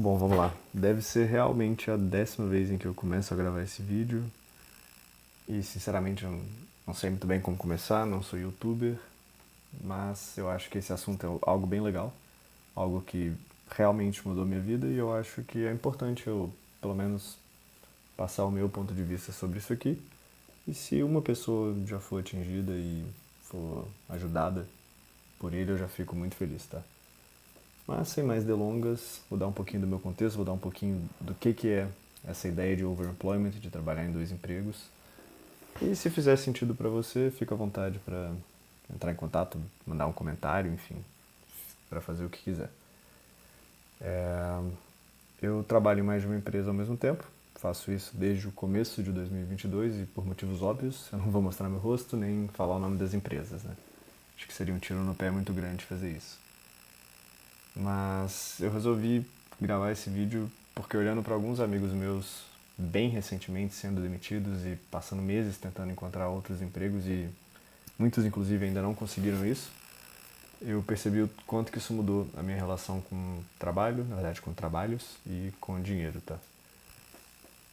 Bom, vamos lá. Deve ser realmente a 10ª vez em que eu começo a gravar esse vídeo. E sinceramente eu não sei muito bem como começar, não sou youtuber, mas eu acho que esse assunto é algo bem legal, algo que realmente mudou minha vida e eu acho que é importante eu, pelo menos, passar o meu ponto de vista sobre isso aqui. E se uma pessoa já for atingida e for ajudada por ele, eu já fico muito feliz, tá? Mas sem mais delongas, vou dar um pouquinho do meu contexto, vou dar um pouquinho do que é essa ideia de overemployment, de trabalhar em 2 empregos. E se fizer sentido para você, fica à vontade para entrar em contato, mandar um comentário, enfim, para fazer o que quiser. Eu trabalho em mais de uma empresa ao mesmo tempo, faço isso desde o começo de 2022 e por motivos óbvios, eu não vou mostrar meu rosto nem falar o nome das empresas, né? Acho que seria um tiro no pé muito grande fazer isso. Mas eu resolvi gravar esse vídeo porque olhando para alguns amigos meus bem recentemente sendo demitidos e passando meses tentando encontrar outros empregos e muitos inclusive ainda não conseguiram isso, eu percebi o quanto que isso mudou a minha relação com o trabalho, na verdade com trabalhos e com o dinheiro, tá?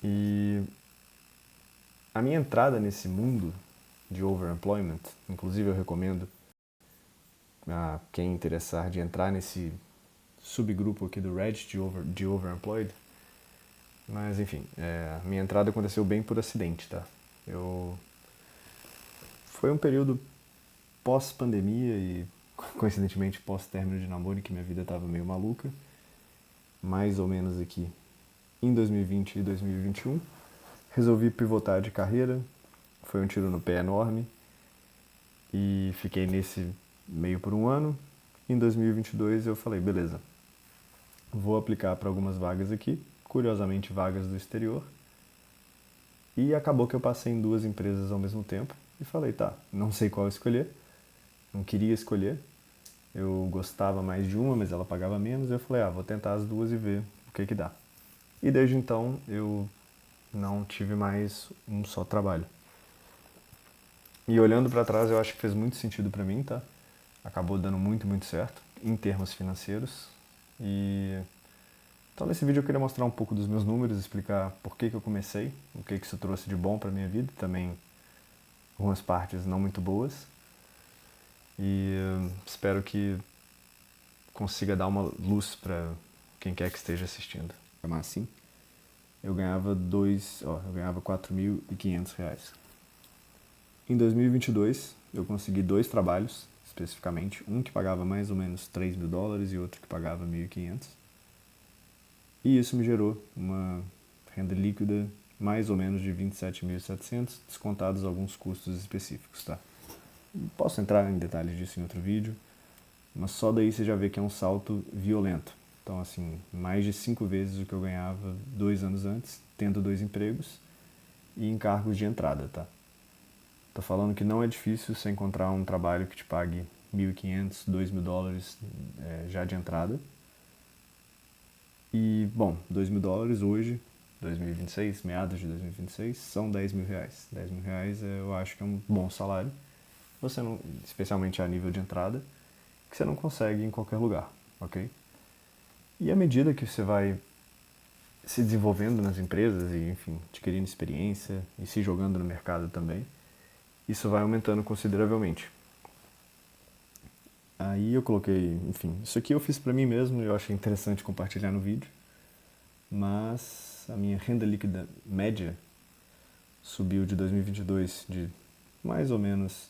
E a minha entrada nesse mundo de overemployment, inclusive eu recomendo a quem interessar de entrar nesse subgrupo aqui do Reddit de Overemployed. Mas enfim, minha entrada aconteceu bem por acidente, tá? Foi um período pós-pandemia e coincidentemente pós-término de namoro em que minha vida estava meio maluca. Mais ou menos aqui em 2020 e 2021. Resolvi pivotar de carreira, foi um tiro no pé enorme e fiquei nesse meio por um ano. Em 2022 eu falei, beleza, vou aplicar para algumas vagas aqui, curiosamente vagas do exterior. E acabou que eu passei em 2 empresas ao mesmo tempo e falei, tá, não sei qual escolher, não queria escolher, eu gostava mais de uma, mas ela pagava menos, eu falei, vou tentar as duas e ver o que dá. E desde então eu não tive mais um só trabalho. E olhando para trás eu acho que fez muito sentido para mim, tá? Acabou dando muito, muito certo em termos financeiros. E então nesse vídeo eu queria mostrar um pouco dos meus números, explicar por que eu comecei, o que isso trouxe de bom para minha vida, também algumas partes não muito boas. E espero que consiga dar uma luz para quem quer que esteja assistindo. Chamar assim. Eu ganhava eu ganhava R$ 4.500. Em 2022, eu consegui 2 trabalhos, especificamente, um que pagava mais ou menos US$ 3.000 e outro que pagava 1.500. E isso me gerou uma renda líquida mais ou menos de 27.700, descontados alguns custos específicos, tá? Posso entrar em detalhes disso em outro vídeo, mas só daí você já vê que é um salto violento. Então, assim, mais de 5 vezes o que eu ganhava 2 anos antes, tendo 2 empregos e em cargos de entrada, tá? Tô falando que não é difícil você encontrar um trabalho que te pague 1.500, US$ 2.000 já de entrada. E, bom, US$ 2.000 hoje, 2026, meados de 2026, são R$ 10.000. R$ 10.000 eu acho que é um bom salário, você não, especialmente a nível de entrada, que você não consegue em qualquer lugar, ok? E à medida que você vai se desenvolvendo nas empresas e, enfim, adquirindo experiência e se jogando no mercado também, isso vai aumentando consideravelmente. Aí eu coloquei, enfim, isso aqui eu fiz pra mim mesmo e eu achei interessante compartilhar no vídeo, mas a minha renda líquida média subiu de 2022 de mais ou menos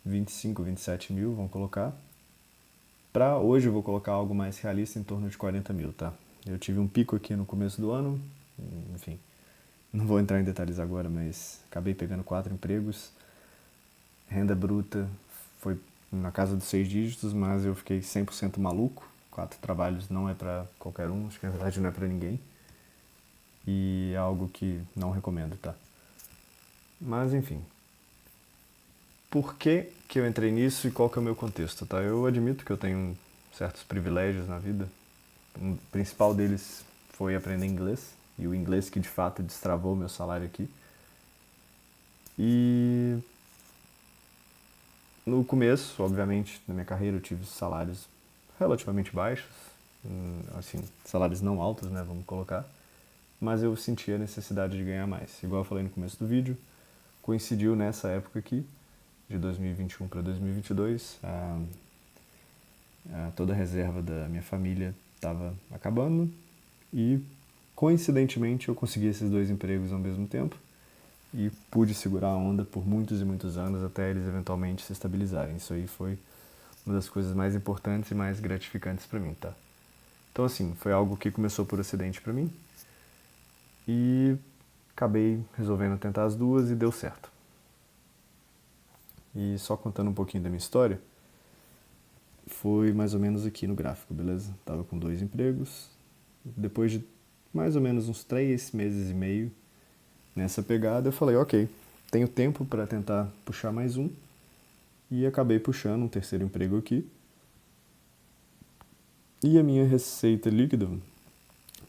25, 27 mil, vamos colocar. Para hoje eu vou colocar algo mais realista em torno de 40 mil, tá? Eu tive um pico aqui no começo do ano, enfim, não vou entrar em detalhes agora, mas acabei pegando 4 empregos, renda bruta foi na casa dos 6 dígitos, mas eu fiquei 100% maluco. 4 trabalhos não é pra qualquer um, acho que na verdade não é pra ninguém. E é algo que não recomendo, tá? Mas enfim. Por que que eu entrei nisso e qual que é o meu contexto, tá? Eu admito que eu tenho certos privilégios na vida. O principal deles foi aprender inglês, e o inglês que de fato destravou meu salário aqui. E no começo, obviamente, na minha carreira eu tive salários relativamente baixos, assim, salários não altos, né, vamos colocar, mas eu sentia a necessidade de ganhar mais. Igual eu falei no começo do vídeo, coincidiu nessa época aqui, de 2021 para 2022, toda a reserva da minha família estava acabando e, coincidentemente, eu consegui esses 2 empregos ao mesmo tempo e pude segurar a onda por muitos e muitos anos até eles eventualmente se estabilizarem. Isso aí foi uma das coisas mais importantes e mais gratificantes para mim, tá? Então, assim, foi algo que começou por acidente para mim e acabei resolvendo tentar as duas e deu certo. E só contando um pouquinho da minha história, foi mais ou menos aqui no gráfico, beleza? Tava com 2 empregos. Depois de mais ou menos uns 3 meses e meio nessa pegada, eu falei, ok, tenho tempo para tentar puxar mais um. E acabei puxando um terceiro emprego aqui. E a minha receita líquida,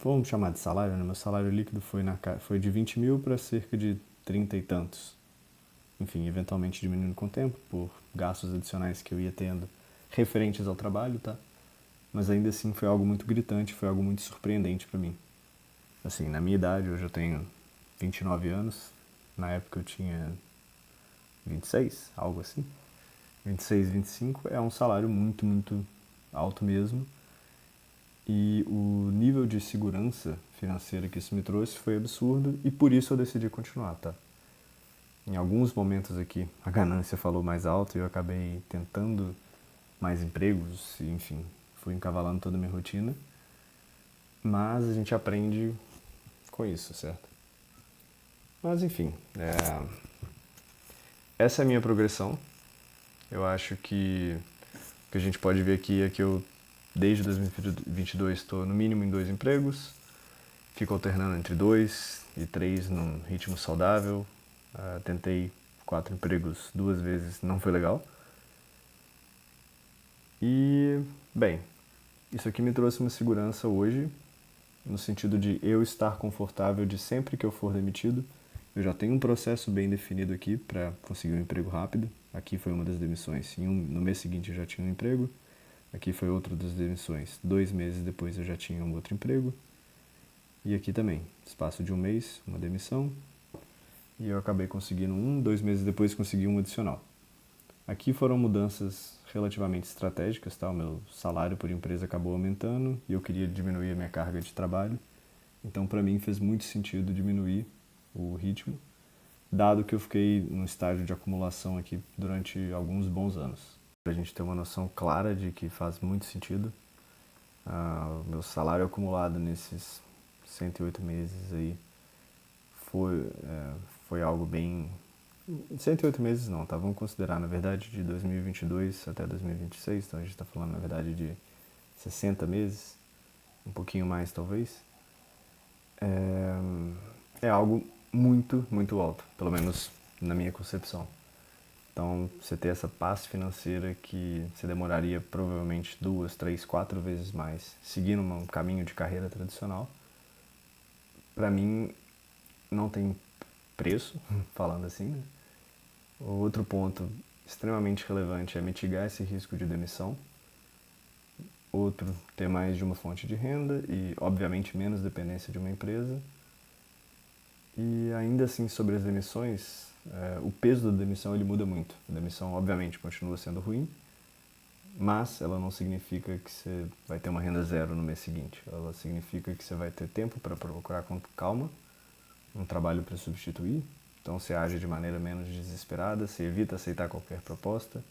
vamos chamar de salário, né? Meu salário líquido foi de 20 mil para cerca de 30 e tantos. Enfim, eventualmente diminuindo com o tempo, por gastos adicionais que eu ia tendo referentes ao trabalho, tá? Mas ainda assim foi algo muito gritante, foi algo muito surpreendente para mim. Assim, na minha idade, hoje eu tenho 29 anos, na época eu tinha 26, algo assim. 26, 25 é um salário muito, muito alto mesmo. E o nível de segurança financeira que isso me trouxe foi absurdo e por isso eu decidi continuar, tá? Em alguns momentos aqui a ganância falou mais alto e eu acabei tentando mais empregos, e, enfim, fui encavalando toda a minha rotina. Mas a gente aprende com isso, certo? Mas enfim, essa é a minha progressão. Eu acho que o que a gente pode ver aqui é que eu, desde 2022, estou no mínimo em 2 empregos. Fico alternando entre 2 e 3 num ritmo saudável. Tentei 4 empregos 2 vezes, não foi legal. E, bem, isso aqui me trouxe uma segurança hoje, no sentido de eu estar confortável de sempre que eu for demitido. Eu já tenho um processo bem definido aqui para conseguir um emprego rápido. Aqui foi uma das demissões. No mês seguinte eu já tinha um emprego. Aqui foi outra das demissões. 2 meses depois eu já tinha um outro emprego. E aqui também, espaço de um mês, uma demissão. E eu acabei conseguindo 2 meses depois consegui um adicional. Aqui foram mudanças relativamente estratégicas, tá? O meu salário por empresa acabou aumentando e eu queria diminuir a minha carga de trabalho. Então, para mim, fez muito sentido diminuir o ritmo, dado que eu fiquei num estágio de acumulação aqui durante alguns bons anos. Para a gente ter uma noção clara de que faz muito sentido, o meu salário acumulado nesses 108 meses aí foi algo bem... 108 meses não, tá? Vamos considerar, na verdade, de 2022 até 2026, então a gente está falando, na verdade, de 60 meses, um pouquinho mais, talvez. É algo muito, muito alto, pelo menos na minha concepção. Então, você ter essa paz financeira que você demoraria provavelmente 2, 3, 4 vezes mais seguindo um caminho de carreira tradicional, para mim não tem preço, falando assim, né? O outro ponto extremamente relevante é mitigar esse risco de demissão. Outro, ter mais de uma fonte de renda e, obviamente, menos dependência de uma empresa. E ainda assim, sobre as demissões, o peso da demissão ele muda muito. A demissão, obviamente, continua sendo ruim, mas ela não significa que você vai ter uma renda zero no mês seguinte. Ela significa que você vai ter tempo para procurar com calma um trabalho para substituir. Então você age de maneira menos desesperada, você evita aceitar qualquer proposta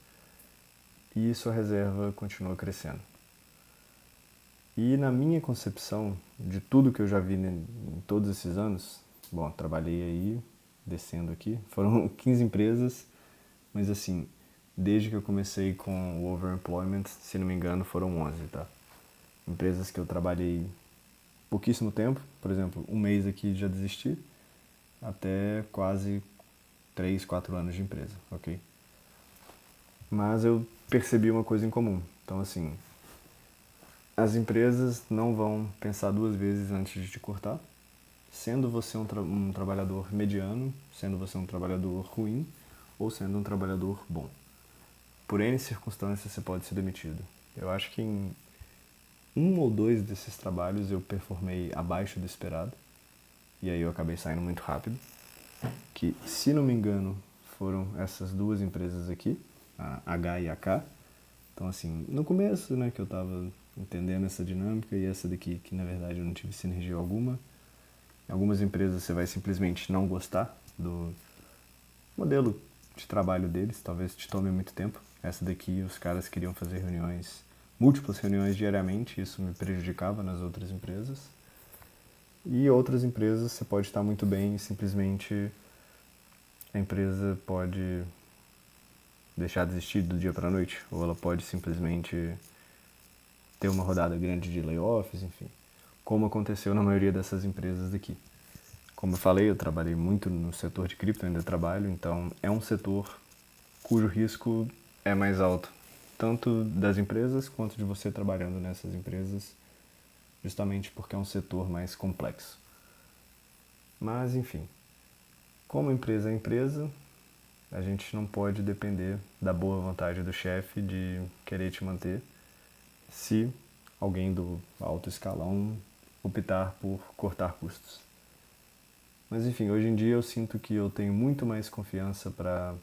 e sua reserva continua crescendo. E na minha concepção de tudo que eu já vi em todos esses anos, bom, trabalhei aí, descendo aqui, foram 15 empresas, mas assim, desde que eu comecei com o overemployment, se não me engano, foram 11, tá? Empresas que eu trabalhei pouquíssimo tempo, por exemplo, um mês aqui já desisti, até quase 3, 4 anos de empresa, ok? Mas eu percebi uma coisa em comum. Então, assim, as empresas não vão pensar 2 vezes antes de te cortar, sendo você um trabalhador mediano, sendo você um trabalhador ruim ou sendo um trabalhador bom. Por N circunstâncias você pode ser demitido. Eu acho que em um ou dois desses trabalhos eu performei abaixo do esperado, e aí eu acabei saindo muito rápido, que, se não me engano, foram essas duas empresas aqui, a H e a K. Então, assim, no começo, né, que eu tava entendendo essa dinâmica, e essa daqui, que na verdade eu não tive sinergia alguma. Em algumas empresas você vai simplesmente não gostar do modelo de trabalho deles, talvez te tome muito tempo. Essa daqui, os caras queriam fazer reuniões, múltiplas reuniões diariamente, isso me prejudicava nas outras empresas. E outras empresas você pode estar muito bem e simplesmente a empresa pode deixar de existir do dia para a noite, ou ela pode simplesmente ter uma rodada grande de layoffs, enfim, como aconteceu na maioria dessas empresas daqui. Como eu falei, eu trabalhei muito no setor de cripto, ainda trabalho, então é um setor cujo risco é mais alto, tanto das empresas quanto de você trabalhando nessas empresas, justamente porque é um setor mais complexo. Mas, enfim, como empresa é empresa, a gente não pode depender da boa vontade do chefe de querer te manter se alguém do alto escalão optar por cortar custos. Mas enfim, hoje em dia eu sinto que eu tenho muito mais confiança para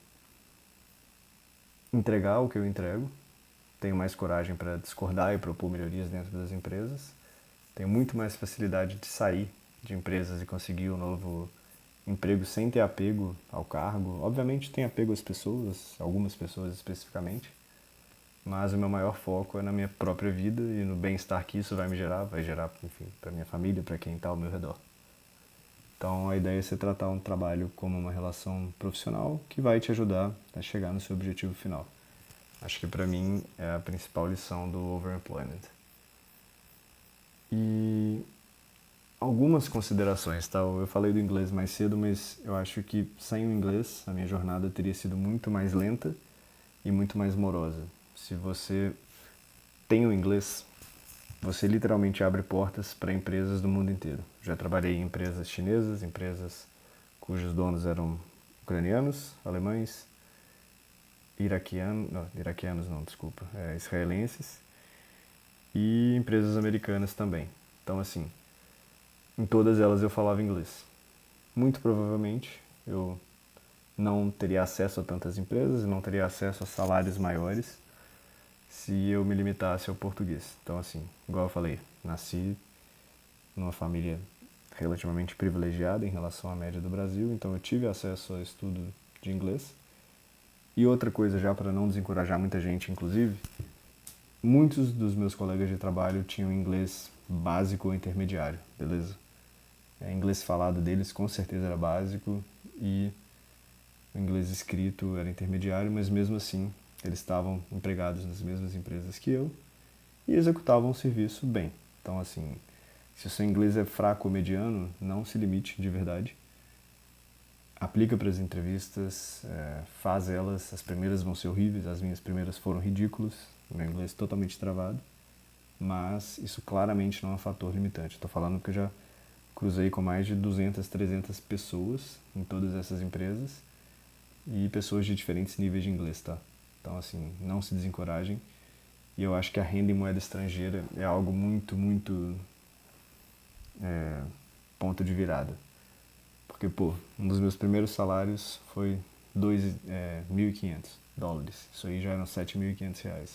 entregar o que eu entrego, tenho mais coragem para discordar e propor melhorias dentro das empresas, tenho muito mais facilidade de sair de empresas e conseguir um novo emprego sem ter apego ao cargo. Obviamente tem apego às pessoas, algumas pessoas especificamente, mas o meu maior foco é na minha própria vida e no bem-estar que isso vai gerar, enfim, para minha família, para quem está ao meu redor. Então a ideia é você tratar um trabalho como uma relação profissional que vai te ajudar a chegar no seu objetivo final. Acho que para mim é a principal lição do overemployment. E algumas considerações, tá? Eu falei do inglês mais cedo, mas eu acho que sem o inglês a minha jornada teria sido muito mais lenta e muito mais morosa. Se você tem o inglês, você literalmente abre portas para empresas do mundo inteiro. Já trabalhei em empresas chinesas, empresas cujos donos eram ucranianos, alemães, israelenses e empresas americanas também. Então, assim, em todas elas eu falava inglês. Muito provavelmente eu não teria acesso a tantas empresas, não teria acesso a salários maiores se eu me limitasse ao português. Então, assim, igual eu falei, nasci numa família relativamente privilegiada em relação à média do Brasil, então eu tive acesso a estudo de inglês. E outra coisa, já para não desencorajar muita gente, inclusive, muitos dos meus colegas de trabalho tinham inglês básico ou intermediário, beleza? O inglês falado deles com certeza era básico e o inglês escrito era intermediário, mas mesmo assim eles estavam empregados nas mesmas empresas que eu e executavam o serviço bem. Então, assim, se o seu inglês é fraco ou mediano, não se limite de verdade. Aplica para as entrevistas, faz elas, as primeiras vão ser horríveis, as minhas primeiras foram ridículas, meu inglês totalmente travado, mas isso claramente não é um fator limitante. Estou falando porque eu já cruzei com mais de 200, 300 pessoas em todas essas empresas e pessoas de diferentes níveis de inglês, tá? Então, assim, não se desencorajem. E eu acho que a renda em moeda estrangeira é algo muito, muito ponto de virada. Porque, pô, um dos meus primeiros salários foi $2.500. Isso aí já eram R$ 7.500.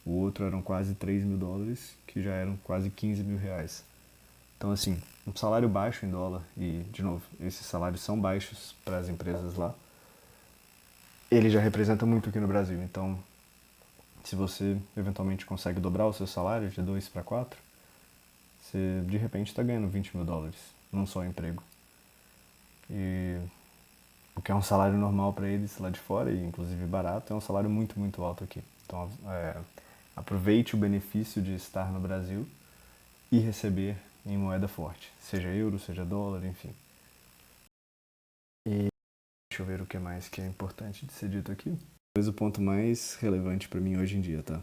O outro eram quase $3.000, que já eram quase R$ 15.000. Então, assim, um salário baixo em dólar, e, de novo, esses salários são baixos para as empresas lá, ele já representa muito aqui no Brasil. Então, se você eventualmente consegue dobrar o seu salário de 2 para 4, você de repente está ganhando $20.000 num só emprego. E o que é um salário normal para eles lá de fora, e inclusive barato, é um salário muito, muito alto aqui. Então, aproveite o benefício de estar no Brasil e receber em moeda forte, seja euro, seja dólar, enfim. E deixa eu ver o que mais que é importante de ser dito aqui. Talvez o ponto mais relevante para mim hoje em dia, tá?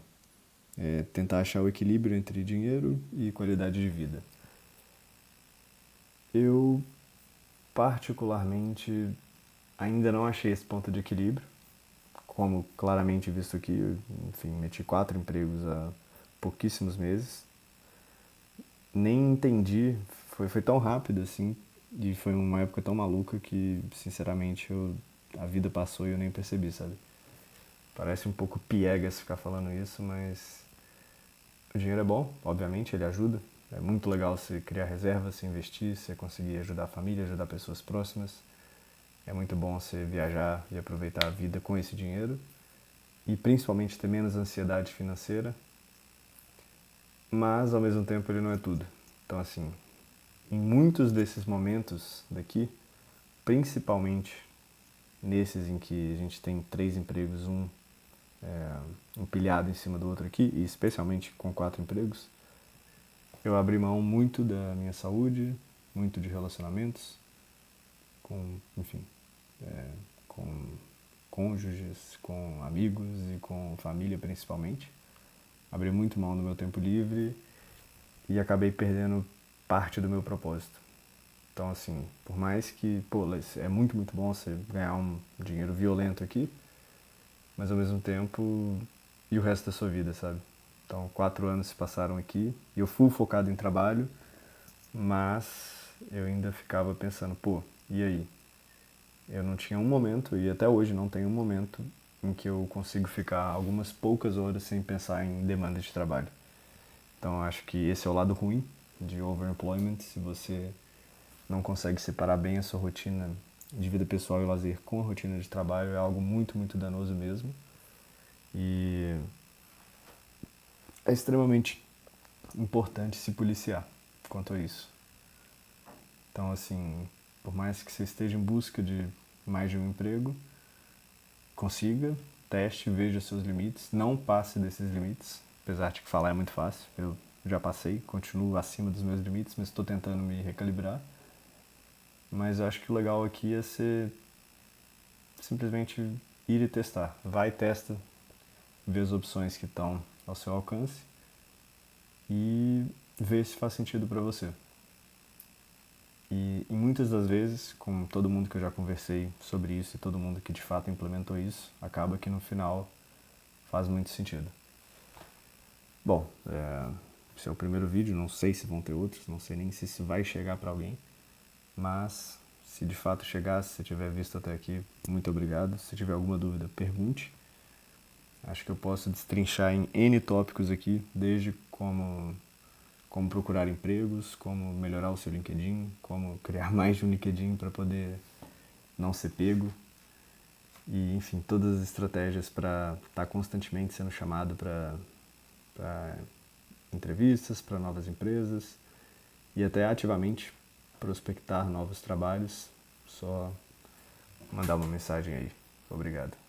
É tentar achar o equilíbrio entre dinheiro e qualidade de vida. Eu, particularmente, ainda não achei esse ponto de equilíbrio, como claramente visto aqui, enfim, meti 4 empregos há pouquíssimos meses, nem entendi, foi tão rápido assim, e foi uma época tão maluca que, sinceramente, a vida passou e eu nem percebi, sabe? Parece um pouco piegas ficar falando isso, mas o dinheiro é bom, obviamente, ele ajuda. É muito legal você criar reserva, você investir, você conseguir ajudar a família, ajudar pessoas próximas. É muito bom você viajar e aproveitar a vida com esse dinheiro. E principalmente ter menos ansiedade financeira. Mas, ao mesmo tempo, ele não é tudo. Então, assim, em muitos desses momentos daqui, principalmente nesses em que a gente tem 3 empregos, um empilhado em cima do outro aqui, e especialmente com 4 empregos, eu abri mão muito da minha saúde, muito de relacionamentos, com, enfim, com cônjuges, com amigos e com família principalmente. Abri muito mão do meu tempo livre e acabei perdendo parte do meu propósito. Então, assim, por mais que, pô, é muito, muito bom você ganhar um dinheiro violento aqui, mas ao mesmo tempo, e o resto da sua vida, sabe? Então, 4 anos se passaram aqui e eu fui focado em trabalho, mas eu ainda ficava pensando, pô, e aí? Eu não tinha um momento, e até hoje não tenho um momento, em que eu consigo ficar algumas poucas horas sem pensar em demanda de trabalho. Então, acho que esse é o lado ruim de overemployment, se você não consegue separar bem a sua rotina de vida pessoal e lazer com a rotina de trabalho, é algo muito, muito danoso mesmo. E é extremamente importante se policiar quanto a isso. Então, assim, por mais que você esteja em busca de mais de um emprego, consiga, teste, veja seus limites, não passe desses limites, apesar de que falar é muito fácil, eu já passei, continuo acima dos meus limites, mas estou tentando me recalibrar. Mas eu acho que o legal aqui é você simplesmente ir e testar. Vai, testa, vê as opções que estão ao seu alcance e vê se faz sentido para você. E muitas das vezes, com todo mundo que eu já conversei sobre isso e todo mundo que de fato implementou isso, acaba que no final faz muito sentido. Bom, esse é o primeiro vídeo, não sei se vão ter outros, não sei nem se isso vai chegar para alguém, mas se de fato chegar, se você tiver visto até aqui, muito obrigado. Se tiver alguma dúvida, pergunte. Acho que eu posso destrinchar em N tópicos aqui, desde como procurar empregos, como melhorar o seu LinkedIn, como criar mais de um LinkedIn para poder não ser pego. E, enfim, todas as estratégias para estar constantemente sendo chamado para entrevistas, para novas empresas e até ativamente prospectar novos trabalhos. Só mandar uma mensagem aí. Obrigado.